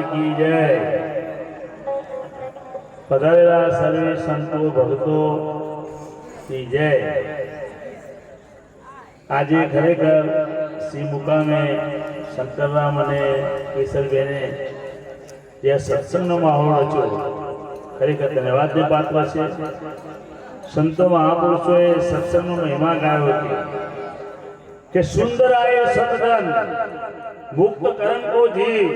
की जय। पधारेला सर्वे संतो भक्तो की जय। आज खरेखर श्री मुकामे शंकरराम ने केसरबेने जे सत्संगનો માહોલ રચ્યો ખરેખર ધન્યવાદની પાત્ર છે। સંતો મહાપુરુષોએ સત્સંગનો મહિમા ગાયો હતો કે સુંદર આયે સતધન मुक्त करण को जीव,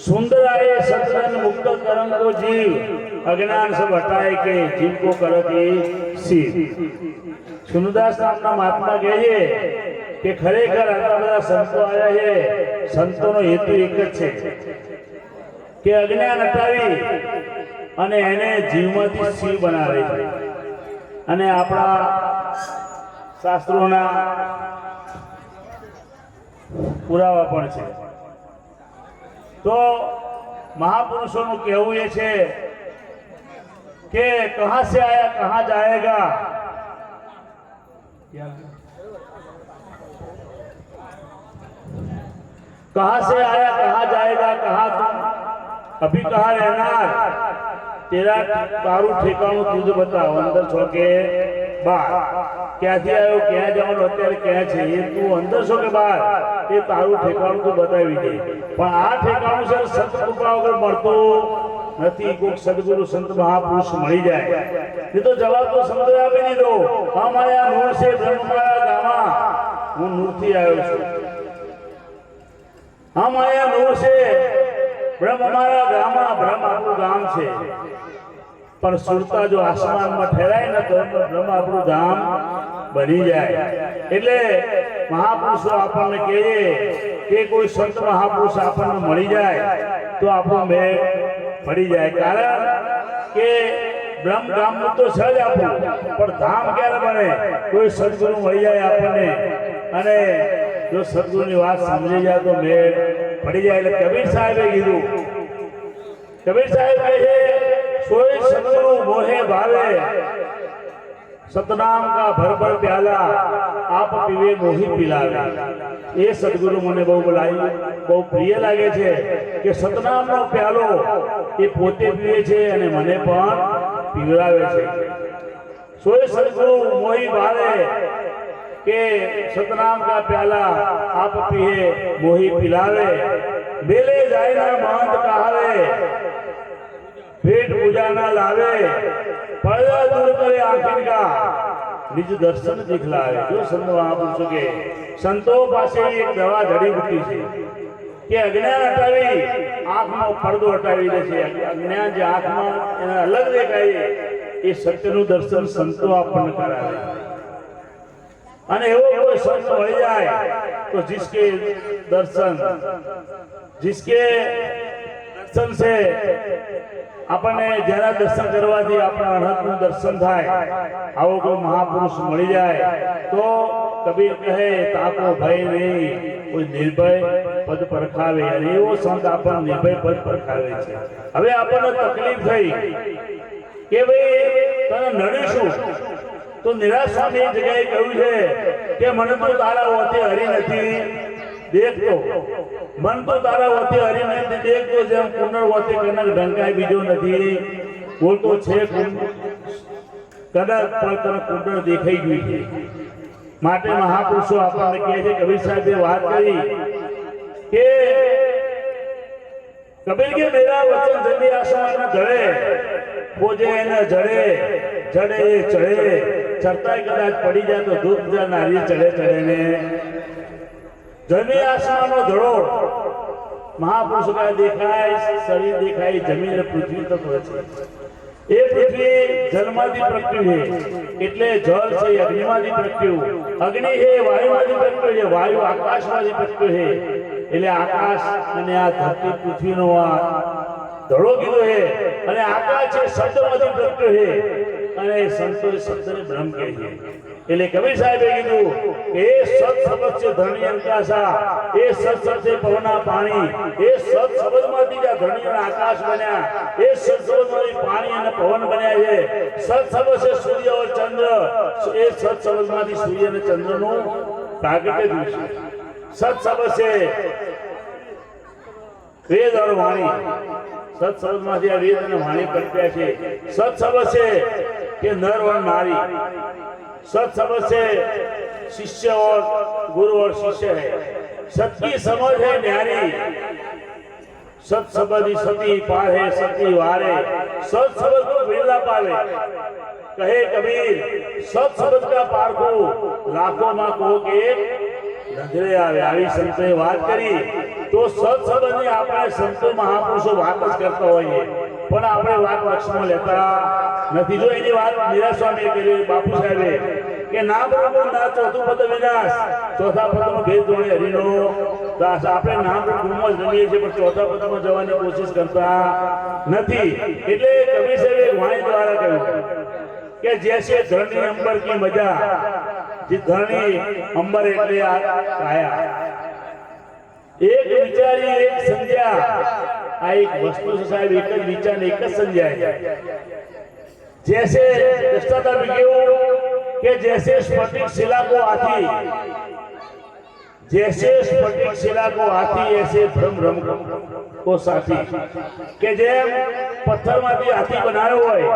सुंदर आए सत्संग मुक्त करण को जीव, अज्ञान सब हटाए के जीव को करती शिव। सुनदास नामना महात्मा कहे कि खरेखर आटला बधा संतो आया है, संतोनो हेतु एक ज छे कि अज्ञान हटावी अने एने जीवमांथी शिव बनावे छे। अने आपणा शास्त्रोना पुरावा पण छे। तो महापुरुषों कहવું ये छे कि कहां से आया कहां जाएगा। कहां से आया कहां जाएगा, कहां तुम अभी कहां रहना, तेरा तारू ठेकाणું तुझ बताओ, अंदर छो के बाहर, ક્યાંથી આવ્યો ક્યાં જવાનો અત્યારે ક્યાં છે એ તું અંદર છો કે બહાર એ તારું ઠેકાણું તું બતાવી દે। પણ આ ઠેકાણું છે સંત કૃપા વગર મળતું નથી। કોઈક સદગુરુ સંત મહાપુરુષ મળી જાય એ તો જવાબ તો સમજાવી આપી દીધો। અમારે આ નૂર છે બ્રહ્મમાયા ગામમાં હું નૂરથી આવ્યો છું। અમારે આ નૂર છે બ્રહ્મમાયા ગામમાં, બ્રહ્મ આપણું ગામ છે। पर सुरता जो आसमान में ठहराय न तो ब्रह्म आपणुं धाम बनी जाए। एटले महापुरुषो आपने कहे कि कोई संत महापुरुष आपने मळी जाए तो आपणो मेळ पड़ी जाए। कारण के ब्रह्म धाम तो छ ज आपणुं, पण धाम क्यारे बने कोई सद्गुरु मळी जाए आपने अने जो सद्गुरुनी वात समझी जाए तो मेळ पड़ी जाए। એટલે कबीर साहेबे कीधुं, कबीर साहेब कहे सोई सतगुरु मोहे भावे, सतनाम का भर भर प्याला आप पीवे मोही पिलावे। ये सतगुरु मने बहु बोलाई बहु प्रिय लागे छे कि सतनाम नो प्यालो ये पोते पीवे छे अने मने पण पीवरावे छे। सोई सतगुरु मोही भावे के सतनाम का प्याला आप पीए मोही पिलावे। बेले जाए ना महंत कहावे, भेंट पूजा न लावे, पर्दा दूर करे आखिर का निज दर्शन दिखलावे। जो संत महापुरुषो के संतो पासे एक दवा जड़ी बूटी छे कि अज्ञान हटावी आंखनो पर्दो हटावी दे छे। अज्ञान जे आंखमां एने अलग देखाय ए सत्यनु दर्शन संतो आपने करावे। अने एवो कोई संत मळी जाय तो जिसके दर्शन से अपने जरा दर्शन करवाथी अपना अनहदनु दर्शन थाय। आवो कोई महापुरुष मळी जाए तो कबीर कहे ताको भय नहीं, कोई निर्भय पद परखावे। अने एवो संत आपने निर्भय पद परखावे छे। हवे आपने तकलीफ थई के भाई तने नड्યું શું तो निराश स्वामी एक जगह कह્યું છે કે મને તો તારા વતે હરી નથી देखतो, मन तो तारा वते हरी नहीं देखतो, जेम कुंडल वते कनक ढंकाय बीजो नहीं बोलतो छे कदाच पर तने कुंडल देखाई गई छे। माटे महापुरुषो आपने कहे छे, कबीर साहेबे बात करी के कबीर के मेरा वचन जमी आसमान में धड़े खोजे न जड़े जड़े चढ़े, चढ़ता कदाच पड़ी जाए तो दूध जा नारी चढ़े चढ़े ने जमी आसमान धड़ो महापुरुष का देखाय शरीर देखाय जमीन पृथ्वी तक रचे। ए पृथ्वी जलमांथी प्रगट्યું है એટલે जल છે अग्निमांथी प्रगट्યું, अग्नि है वायुमांथी प्रगट्યું है, वायु आकाशमांथी प्रगट्યું है। એટલે आकाश અને આ ધરતી પૃથ્વીનો આ ધડો કીધો है અને आकाश છે શબ્દમાંથી પ્રગટ્યું है અને સંતો શબ્દને બ્રહ્મ કહે છે। એટલે કબીર સાહેબે કીધું કે એ સત શબ્દ છે ધરણી અંકાશા, એ સત શબ્દ છે પવના પાણી, એ સત શબ્દમાંથી જ ધરણી અને આકાશ બન્યા, એ સત શબ્દમાંથી પાણી અને પવન બન્યા છે। સત શબ્દ છે સૂર્ય અને ચંદ્ર, એ સત શબ્દમાંથી સૂર્ય અને ચંદ્રનું પ્રાગટ્ય થયું છે। સત શબ્દ છે વેદ અને વાણી, સત્સંગમાંથી આ વેદ અને વાણી પ્રત્યા છે. સત્સંગ છે કે નર और नारी, सत्संग से शिष्य और गुरु और शिष्य है. सत्य समझ है न्यारी, सत्संग सती पार है सती वारे. सत्संग को बिरला पावे. कहे कबीर सत्संग का पारखो लाखों में को एक नजरे आवे. આવી સંતોએ વાત કરી તો સત્સંગની આપણે સંતો મહાપુરુષો વાત જ કરતા હોઈએ, પણ આપણે વાત લક્ષમાં લેતા નથી. જો એની વાત મીરા સ્વામીએ કરી, બાપુ સાહેબે, કે ના બ્રહ્મ ના ચોથું પદ વિનાશ, ચોથા પદનો ભેદ જોડે હરિનો દાસ. આપણે નામ બ્રહ્મમાં જ રમીએ છીએ, પણ ચોથા પદમાં જવાની કોશિશ કરતા નથી. એટલે કબીર સાહેબે વાણી દ્વારા કહ્યું કે જૈસે ધરણી અંબર કી મજા, જે ધરણી અંબર એટલે આ કાયા, એક વિચારી એક સમજ્યા. આ એક વસ્તુ છે સાહેબ, એક જ વિચાર એક જ સમજાય. जैसे दृष्टांत केवू कि जैसे स्फटिक शिला को हाथी, जैसे स्फटिक शिला को हाथी ऐसे भ्रम भ्रम को साथी. કે જેમ પથ્થરમાંથી હાથી બનાવ્યો હોય,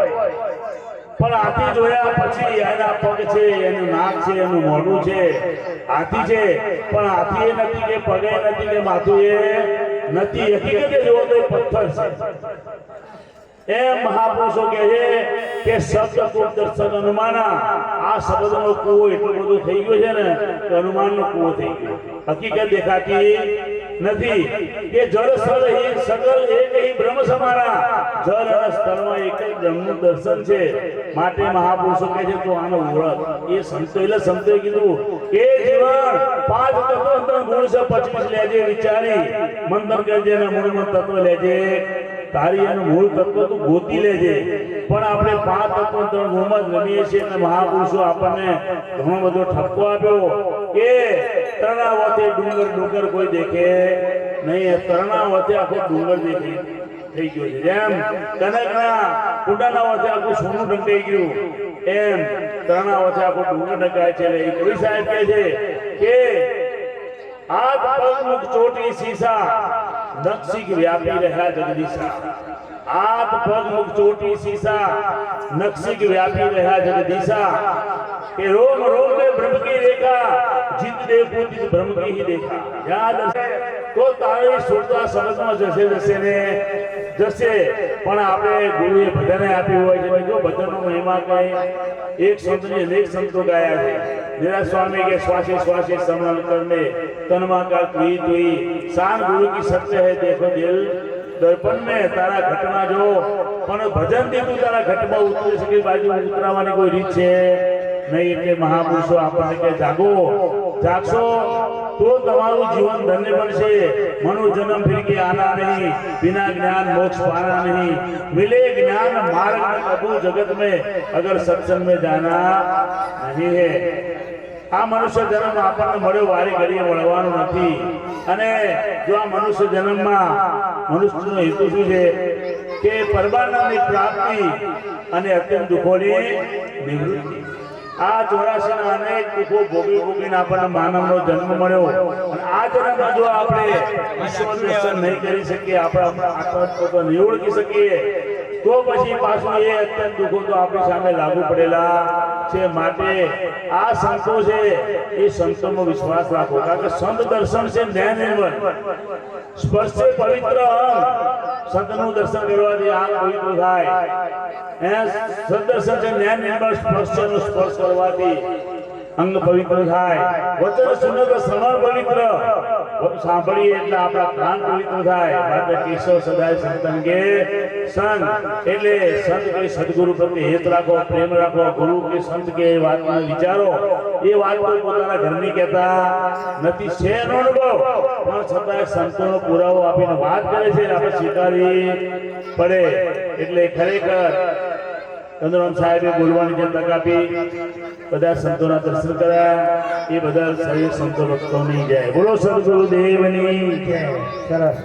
પણ હાથી જોયા પછી એના પગ છે, એનું નાક છે, એનું મોઢું છે, હાથી છે, પણ હાથી એ નથી કે પગે નથી કે માથું એ નથી. હકીકતે જોવો તો પથ્થર છે. એમ મહાપુરુષો કહે છે કે શબ્દ કો દર્શન અનુમાના. આ શબ્દનો કૂવો એટલો બધો થઈ ગયો છે ને કે અનુમાનનો કૂવો થઈ ગયો. હકીકત દેખાતી નથી. કે જળ સ્થળ એક સકલ એક ही બ્રહ્મ સમાના. જળ અને સ્થળમાં એક જ બ્રહ્મનું દર્શન છે. માટે મહાપુરુષો કહે છે તો આનો ઓળખ. એ સંતો એટલે સંતોએ કીધું કે જીવન પાંચ તત્વ અંદર ગુણ છે 25 લેજે વિચારી. મંથન કરજે ને મૂળમાં તત્વ લેજે તારી. એનું મૂળ તત્વ તું ગોતી લેજે. પણ આપણે પાંચ તત્વ ત્રણ ગુણમાં જ રમીએ છીએ. અને મહાપુરુષો આપણને ઘણો બધો ઠપકો આપ્યો કે તરણાવતે ડુંગર ડુંગર કોઈ દેખે નહીં. તરણાવતે આખો ડુંગર દેખી થઈ ગયો છે. જેમ કનકના કુંડાના વચ્ચે આખું સોનું ઢંકાઈ ગયું, એમ તરણાવતે આખો ડુંગર ઢંકાય છે. એ કવિ સાહેબ કહે છે કે હાથ પગ મુખ ચોટી સીસા, નક્ષિક વ્યાપી રહ્યા જગદીશા. हाथ पग मुख चोटी शीशा, नक्शिक व्यापी रहा जगदीशा. के रोम रोम में ब्रह्म की रेखा, जित देखो तित ब्रह्म की ही देखा. याद तो तारी सुरता समझમાં જશે જશે ને જશે. પણ આપણે ગુરુએ ભજને આપ્યું હોય છે. જો ભજનનો મહિમા કઈ એક સંતની અનેક સંતો ગાયા છે. मीरा स्वामी के श्वासे श्वासे समरण करने तनमा का तुई तुई. शान गुरु की सत्य है देखो दिल दर्पण में. तारा घटना जो પણ ભજન થી તું તારા ઘટમાં ઉતરી શકે, બાજુ ઉતરાવાની કોઈ રીત છે નહીં. એટલે મહાપુરુષો આપણને કે જાગો, જાગશો તો તમારું જીવન ધન્ય બનશે. મનુ જન્મ ફિર કે આના નહીં, बिना ज्ञान मोक्ष पाना नहीं. मिले ज्ञान मार्ग में कबू जगत में, अगर सत्संग में जाना नहीं है. આ મનુષ્ય જન્મ આપણને મળ્યો, વારી ઘડીએ મળવાનો નથી. અને જો આ મનુષ્ય જન્મમાં મનુષ્યનો હેતુ શું છે કે પરમાનંદની પ્રાપ્તિ અને અત્યંત દુઃખોની નિવૃત્તિ. આ 84 ના અનેક દુઃખો ભોગવી ભોગવીને આપણને માનવનો જન્મ મળ્યો. અને આ જન્મમાં જો આપણે ઈશ્વર દર્શન નહીં કરી શકીએ, આપણા આત્મા નહીં ઓળખી શકીએ, તો પછી પાછું એ અત્યંત દુઃખો તો આપણી સામે લાગુ પડેલા છે. માટે આ સંતો છે એ સંતોનો વિશ્વાસ રાખો. કારણ કે સંત દર્શન છે જ્ઞાન નિર્મળ, સ્પર્શ છે પવિત્ર. સંતનું દર્શન કરવાથી આ પવિત્ર થાય. સંત દર્શન છે જ્ઞાન નિર્મળ, સ્પર્શનો સ્પર્શ કરવાથી અંગ પવિત્ર થાય. વચન સુનો તો શ્રવણ પવિત્ર, સાંભળીએ એટલે આપણા કાન પવિત્ર થાય. માટે કેશવ સદાય સંતન કે સંગ. એટલે સંત કે સદગુરુ પ્રત્યે હેત રાખો, પ્રેમ રાખો. ગુરુ કે સંત કે વાતમાં વિચારો. એ વાત કોઈ પોતાના ઘરની કહેતા નથી, છે એનો અનુભવ, પણ છતાંય સંતોનો પુરાવો આપીને વાત કરે છે, આપણે સ્વીકારવી પડે. એટલે ખરેખર ચંદ્રરામ સાહેબે બોલવાની જે તક આપી, બધા સંતોના દર્શન કર્યા, એ બધા શરીર સંતો ભક્તોની જય. બોલો સદગુરુદેવની જય. સરસ.